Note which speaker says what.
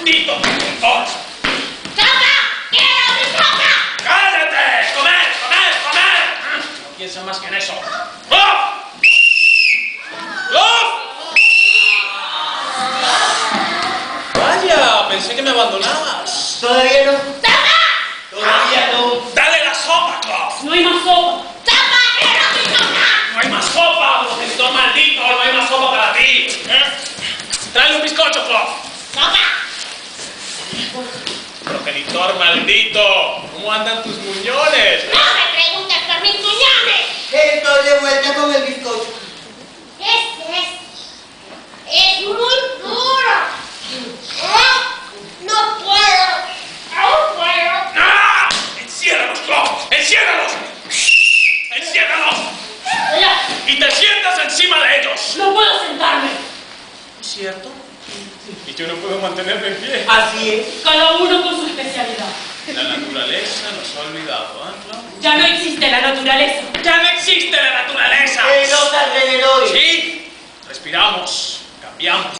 Speaker 1: ¡Maldito conductor!
Speaker 2: ¡Sopa! ¡Quiero mi sopa!
Speaker 1: ¡Cállate! ¡Comer, comer, comer! No piensa más que en eso. ¡Love! ¡Love! Vaya, pensé que me abandonabas.
Speaker 3: Todavía no.
Speaker 2: ¡Sopa!
Speaker 3: Todavía no.
Speaker 1: ¡Dale la sopa, Clove!
Speaker 4: No hay más sopa.
Speaker 2: ¡Sopa! ¡Quiero mi sopa!
Speaker 1: ¡No hay más sopa, progenitor maldito! ¡No hay más sopa para ti! ¡Trae un bizcocho, Clove!
Speaker 2: ¡Sopa!
Speaker 1: Progenitor maldito, ¿cómo andan tus muñones?
Speaker 2: ¡No me preguntes por mis muñones!
Speaker 3: Estoy de vuelta con el bizcocho.
Speaker 2: ¿Qué es esto? ¡Es muy duro! ¡No puedo! ¡No puedo!
Speaker 1: ¡Ah! ¡Enciérralos, Clove! ¡Enciérralos! ¡Enciérralos!
Speaker 4: Ya,
Speaker 1: ¡Y te sientas encima de ellos!
Speaker 4: no puedo sentarme.
Speaker 1: ¿Es cierto? Y yo no puedo mantenerme en pie.
Speaker 3: Así es.
Speaker 4: Cada uno con su especialidad.
Speaker 1: La naturaleza nos ha olvidado, ¿eh, Clove?
Speaker 4: Ya no existe la naturaleza.
Speaker 1: ¡Ya no existe la naturaleza!
Speaker 3: En los alrededores.
Speaker 1: Sí, respiramos, cambiamos.